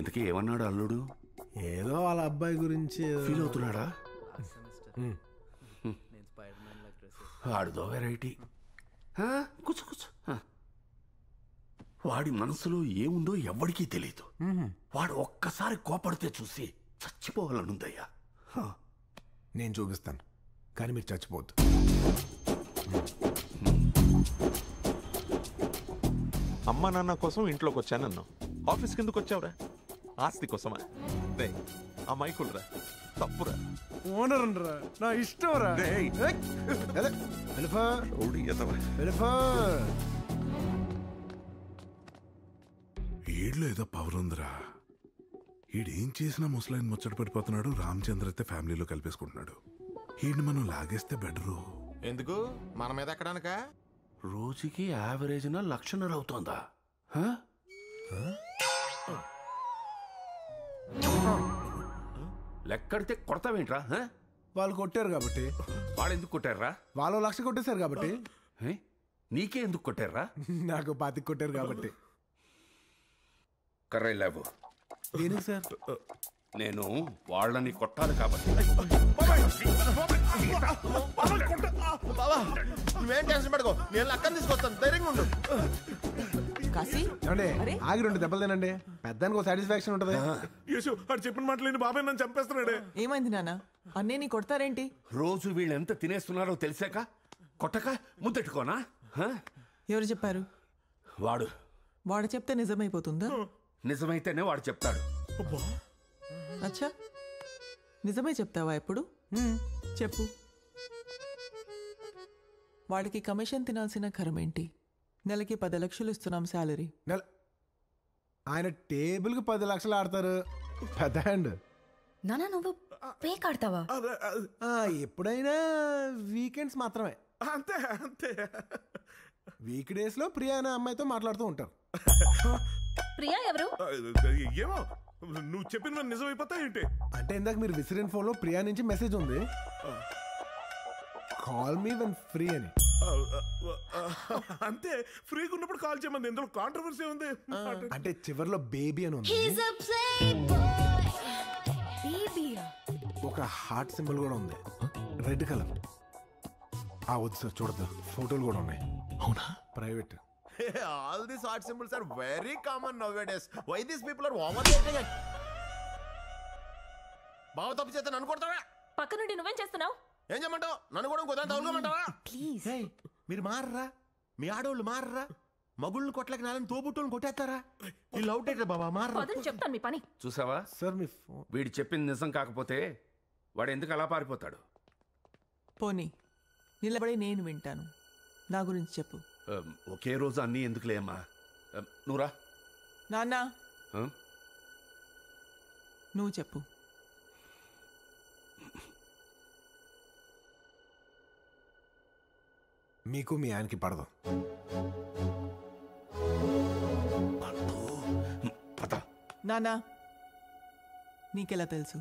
ఇంతకీ ఏమన్నాడు అల్లుడు? ఏదో వాళ్ళ అబ్బాయి గురించి ఫీల్ అవుతున్నాడా? వాడిదో వెరైటీ. కూర్చో కూర్చో. వాడి మనసులో ఏముందో ఎవ్వడికీ తెలియదు. వాడు ఒక్కసారి కోపడితే చూసి చచ్చిపోవాలనుందయ్యా. నేను చూపిస్తాను, కానీ మీరు చచ్చిపోవద్దు. అమ్మ నాన్న కోసం ఇంట్లోకి వచ్చానన్నావు, ఆఫీస్కి ఎందుకు వచ్చావురా? ఆస్తి కోసమా? ఆ మైకులరా తప్పురా. ఓనర్ రా, నా ఇష్టం రా. ఈడ్లో ఏదో పవర్ ఉందిరా. ఈడేం చేసినా ముసలాయన ముచ్చట పడిపోతున్నాడు. రామచంద్ర అయితే ఫ్యామిలీలో కలిపేసుకుంటున్నాడు. ఈడ్ని మనం లాగేస్తే బెటరు. ఎందుకు మన మీద ఎక్కడానిక? రోజుకి యావరేజ్న 1,00,000 అవుతోందా? లెక్కడితే కొడతావేంట్రా? వాళ్ళు కొట్టారు కాబట్టి. వాళ్ళు ఎందుకు కొట్టారా? వాళ్ళు 1,00,000 కొట్టేశారు కాబట్టి. నీకే ఎందుకు కొట్టారా? నాకు 25 కొట్టారు కాబట్టి. కర్రైలావు దేనికి సార్? నేను వాళ్ళని కొట్టాలి కాబట్టి. నువ్వేం టెన్షన్ పడుకో, నేను అక్కని తీసుకొస్తాను, ధైర్యంగా ఉండు. ఆగి 2 దెబ్బలు తినండి, పెద్దానికి ఒక సాటిస్ఫాక్షన్ ఉంటది. చెప్పిన మాటలేని బాబాయ్ నన్ను చంపేస్తున్నాడే. ఏమైంది నాన్న? అన్నీ నీ కొడతారేంటి? రోజు వీళ్ళు ఎంత తినేస్తున్నారో తెలిసాక కొట్టక ముద్దెట్టుకోనా? ఎవరు చెప్పారు? వాడు చెప్తే నిజమైపోతుందా? నిజమైతేనే వాడు చెప్తాడు. అచ్చా, నిజమే చెప్తావా? ఎప్పుడు చెప్పు. వాడికి కమిషన్ తినాల్సిన కరమేంటి? నెలకి 10 లక్షలు ఇస్తున్నాం శాలరీ. ఆయన టేబుల్కి 10 లక్షలు ఆడతారు. పెద్ద హ్యాండ్. నానా నువ్వు పేక్ ఆడతావా? ఎప్పుడైనా వీకెండ్స్ మాత్రమే. అంతే అంతే. వీక్ డేస్ లో ప్రియా అనే అమ్మాయితో మాట్లాడుతూ ఉంటారు. ప్రియా ఎవరు? ఏమో, నువ్వు చెప్పిన నిజమైపోతాయేంటి? అంటే ఇందాక మీరు విసిరిన ఫోన్ లో ప్రియా నుంచి మెసేజ్ ఉంది, కాల్ మీ వెన్ ఫ్రీ అని. అంతే, ఫ్రీగా ఉన్నప్పుడు కాల్ చేయమంది. ఇందులో కాంట్రవర్సీ ఉంది. అంటే చివర్లో బేబీ అని ఉంది. ఒక హార్ట్ సింబల్ కూడా ఉంది, రెడ్ కలర్. వద్దు సార్, చూడద్దు. ఫోటోలు కూడా ఉన్నాయి. అవునా? Private. All these art symbols are very common nowadays. Why these people are overrating it? బావ తప్పు చేస్తే నన్ను కొడతావా? పక్క నుండి నువ్వేం చేస్తున్నావు? ఏం చేయమంటావు? నన్ను కూడా కుదా తగులుకోమంటావా? ప్లీజ్ మీరు మారరా? మీ ఆడవాళ్ళు మారరా? మగుళ్ళు కొట్లకి నాలని తోబుట్టోళ్ళని కొట్టేస్తారా? వీళ్ళు అవుట్ అయితే బాబా మారరా? చెప్తాను మీ పని. చూసావా సార్, మీ వీడు చెప్పింది నిజం కాకపోతే వాడు ఎందుకు అలా పారిపోతాడు? పోనీ నిలబడి నేను వింటాను. నా గురించి చెప్పు. ఒకే రోజు అన్నీ ఎందుకులేమ్మా, నువ్వురా. నాన్నా, నువ్వు చెప్పు. మీకు మీ ఆయనకి పడదు. నానా, నీకెలా తెలుసు?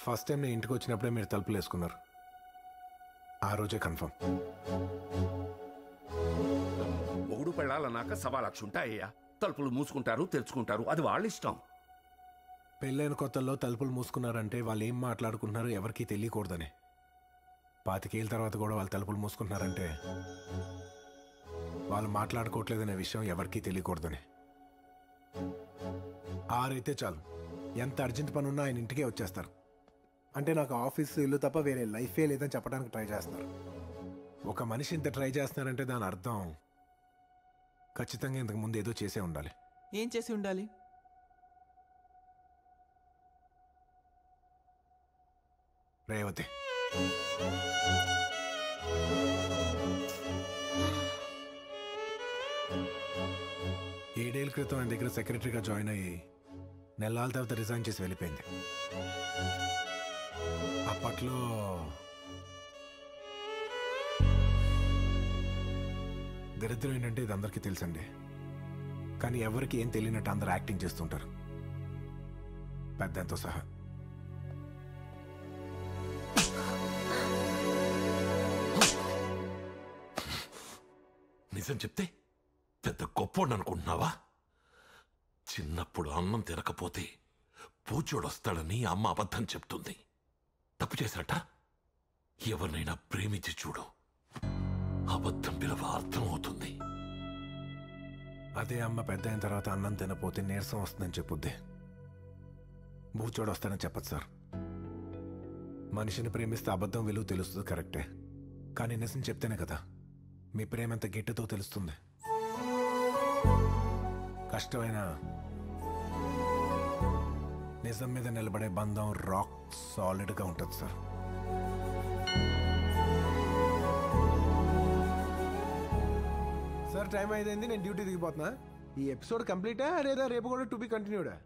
ఫస్ట్ టైం నేను ఇంటికి వచ్చినప్పుడే మీరు తలుపులు వేసుకున్నారు. ఆ రోజే కన్ఫర్మ్. మొగుడు పెళ్ళాలన్నాక 1,00,000 ఉంటాయ్యా. తలుపులు మూసుకుంటారు, తెరుచుకుంటారు, అది వాళ్ళ ఇష్టం. పెళ్ళైన కొత్తల్లో తలుపులు మూసుకున్నారంటే వాళ్ళు ఏం మాట్లాడుకుంటున్నారో ఎవరికీ తెలియకూడదని. 25 ఏళ్ళ తర్వాత కూడా వాళ్ళు తలుపులు మూసుకుంటున్నారంటే వాళ్ళు మాట్లాడుకోవట్లేదనే విషయం ఎవరికీ తెలియకూడదని. 6 అయితే చాలు, ఎంత అర్జెంట్ పని ఉన్నా ఆయన ఇంటికే వచ్చేస్తారు. అంటే నాకు ఆఫీసు, ఇల్లు తప్ప వేరే లైఫే లేదని చెప్పడానికి ట్రై చేస్తున్నారు. ఒక మనిషి ఇంత ట్రై చేస్తున్నారంటే దాని అర్థం ఖచ్చితంగా ఇంతకు ముందు ఏదో చేసే ఉండాలి. ఏం చేసి ఉండాలి? రేవతి. ఏడేళ్ళ క్రితం ఆయన దగ్గర సెక్రటరీగా జాయిన్ అయ్యి నెలల తర్వాత రిజైన్ చేసి వెళ్ళిపోయింది. అప్పట్లో దరిద్రం ఏంటంటే ఇది అందరికీ తెలుసండి, కానీ ఎవరికి ఏం తెలియనట్టు అందరూ యాక్టింగ్ చేస్తుంటారు, పెద్దంతో సహా. నిజం చెప్తే పెద్ద గొప్పోడు అనుకుంటున్నావా? చిన్నప్పుడు అన్నం తినకపోతే పూచోడొస్తాడని అమ్మ అబద్ధం చెప్తుంది. తప్పు చేసినట్ట? ఎవరినైనా ప్రేమించి చూడు, అబద్ధం విలువ అర్థమవుతుంది. అదే అమ్మ పెద్ద అయిన తర్వాత అన్నం తినపోతే నీరసం వస్తుందని చెప్పుద్ది. బూచోడు వస్తాడని చెప్పదు సార్. మనిషిని ప్రేమిస్తే అబద్ధం విలువ తెలుస్తుంది కరెక్టే, కానీ నిజం చెప్తేనే కదా మీ ప్రేమ ఎంత గట్టితో తెలుస్తుంది. కష్టమైన నిజం మీద నిలబడే బంధం రాక్ సాలిడ్గా ఉంటుంది సార్. సార్ టైం అయింది, నేను డ్యూటీ దిగిపోతున్నా. ఈ ఎపిసోడ్ కంప్లీటా లేదా రేపు కూడా టు బి కంటిన్యూడా?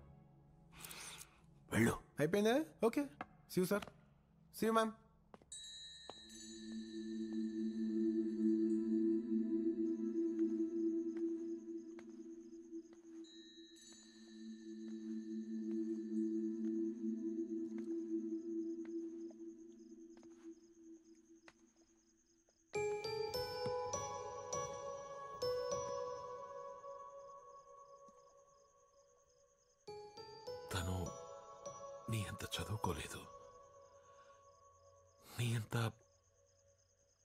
వెళ్ళు. అయిపోయిందా? Okay, see you sir. See you ma'am. తను నీ అంత చదువుకోలేదు, నీ అంత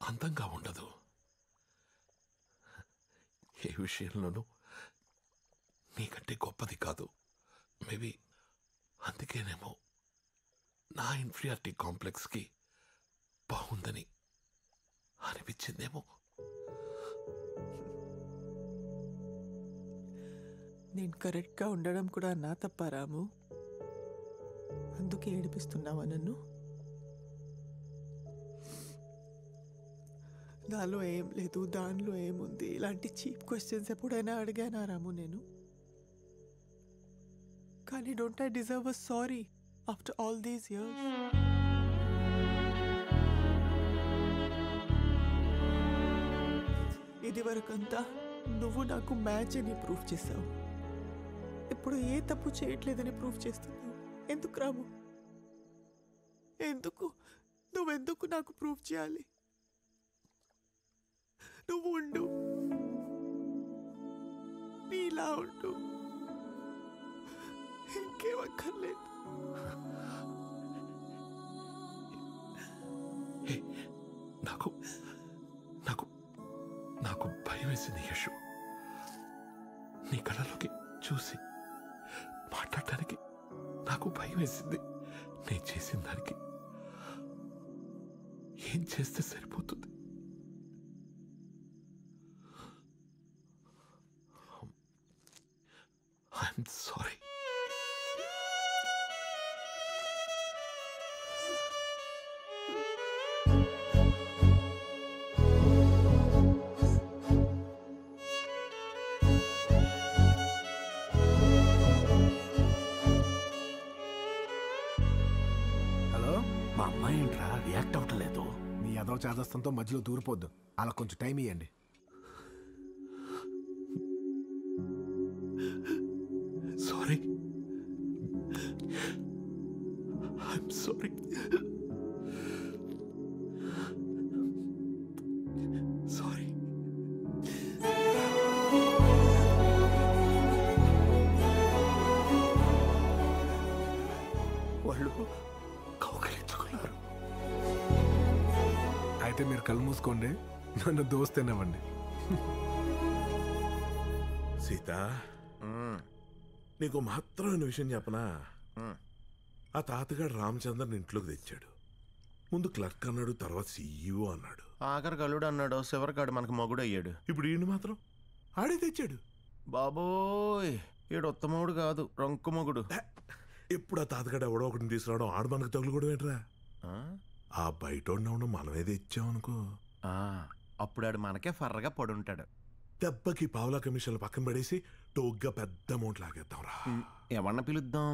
అందంగా ఉండదు. ఏ విషయంలోనూ నీకంటే గొప్పది కాదు. మేబీ అందుకేనేమో నా ఇన్ఫీరియారిటీ కాంప్లెక్స్కి బాగుందని అనిపించిందేమో. నేను కరెక్ట్గా ఉండడం కూడా నా తప్ప రాము? అందుకే ఏడిపిస్తున్నావా నన్ను? నాలో ఏం లేదు, దానిలో ఏముంది, ఇలాంటి చీప్ క్వశ్చన్స్ ఎప్పుడైనా అడిగానా రాము నేను? కానీ don't I deserve a sorry after all these years? ఇది వరకంతా నువ్వు నాకు మ్యాచ్ అని ప్రూవ్ చేసావు. ఇప్పుడు ఏ తప్పు చేయట్లేదని ప్రూవ్ చేస్తున్నావు. ఎందుకు రాము? ఎందుకు? నువ్వెందుకు నాకు ప్రూవ్ చేయాలి? నువ్వు ఉండు, నీలా ఉండు, ఇంకేమక్కర్లేదు. నాకు నాకు నాకు భయం వేసింది యశు. నీ కళ్ళలోకి చూసి మాట్లాడటానికి నాకు భయం వేసింది. నేను చేసిన దానికి ఏం చేస్తే సరిపోతుంది? I'm sorry. మా అమ్మాయి ఏంట్రా రియాక్ట్ అవ్వట్లేదు? మీ ఏదో చేదస్తంతో మధ్యలో దూరిపోద్దు, అలా కొంచెం టైం ఇవ్వండి. Sorry, I'm sorry. సారీ. వాళ్ళు కౌకలించుకున్నారు. అయితే మీరు కళ్ళు మూసుకోండి, నన్ను దోస్తేనవ్వండి. సీత, నీకు మాత్రమైన విషయం చెప్పనా? ఆ తాతగాడు రామచంద్రని ఇంట్లోకి తెచ్చాడు. ముందు క్లర్క్ అన్నాడు, తర్వాత సీఈఓ అన్నాడు, ఆఖరి కలుడు అన్నాడు, శివరకాడు మనకు మగుడు అయ్యాడు. ఇప్పుడు ఈయన మాత్రం ఆడే తెచ్చాడు. బాబోయ్, ఈడు ఉత్తమవుడు కాదు, రంకు మొగుడు. ఎప్పుడు ఆ తాతగాడు ఎవడో ఒకటిని తీసుకురావడం, ఆడు మనకు తగులు కూడా ఏంట్రా? ఆ బయట ఉండడం మనమే తెచ్చామనుకో, అప్పుడు ఆడు మనకే ఫర్రగా పడుంటాడు. దెబ్బకి పావులా కమిషన్లు పక్కన పడేసి టోగ్గా పెద్ద అమౌంట్ లాగేద్దాం రా. ఎవరిన పిలుద్దాం?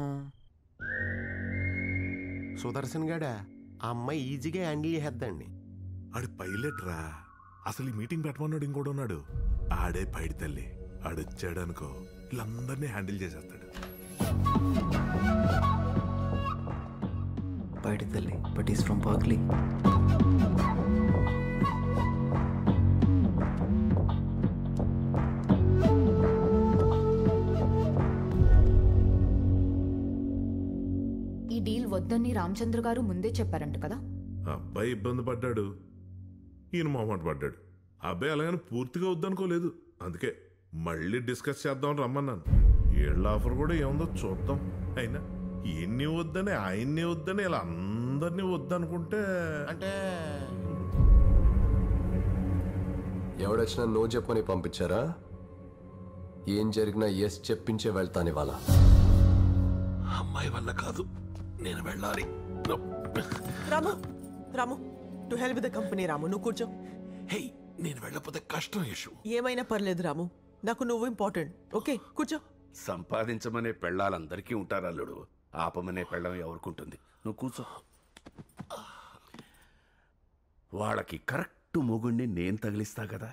సుదర్శన్ గాడా? ఆ అమ్మాయి ఈజీగా హ్యాండిల్ చేద్దండి. ఆడి పైలట్ రా. అసలు ఈ మీటింగ్ పెట్టమన్నాడు ఇంకోటి ఉన్నాడు, ఆడే పైడి తల్లి. ఆడొచ్చాడు అనుకో, వీళ్ళందరినీ హ్యాండిల్ చేసేస్తాడు. పైడి తల్లి, బట్ ఈస్ ఫ్రమ్ బర్క్లీ. ఈ డీల్ వద్దని రామచంద్ర గారు ముందే చెప్పారంట కదా. అబ్బాయి ఇబ్బంది పడ్డాడు, ఈయన మొహమాట పడ్డాడు. అబ్బాయి అలాగని పూర్తిగా వద్దనుకోలేదు. అందుకే మళ్ళీ డిస్కస్ చేద్దాం రమ్మన్నాను. ఏళ్ళ ఆఫర్ కూడా ఏముందో చూద్దాం. అయినా ఎన్ని వద్దని ఆయన్ని వద్దని ఇలా అందరినీ వద్దనుకుంటే అంటే ఎవడొచ్చినా నో చెప్పని పంపించారా? ఏం జరిగినా ఎస్ చెప్పించే వెళ్తాను ఇవాళ. అమ్మాయి వల్ల కాదు, నేను వెళ్ళాలి. Ramu Ramu to help with the company. Ramu నువ్వు కూర్చో. హే, నేను వెళ్ళకపోతే కష్టం యశు. ఏమైనా పర్లేదు రాము, నాకు నువ్వు ఇంపార్టెంట్. ఓకే కూర్చో. సంపాదించమనే పెళ్ళాలందరికీ ఉంటారు అల్లుడు, ఆపమనే పెళ్ళం ఎవరికుంటుంది. నువ్వు కూర్చో. వాళ్ళకి కరెక్ట్ మొగుణ్ణి నేను తగిలిస్తా కదా.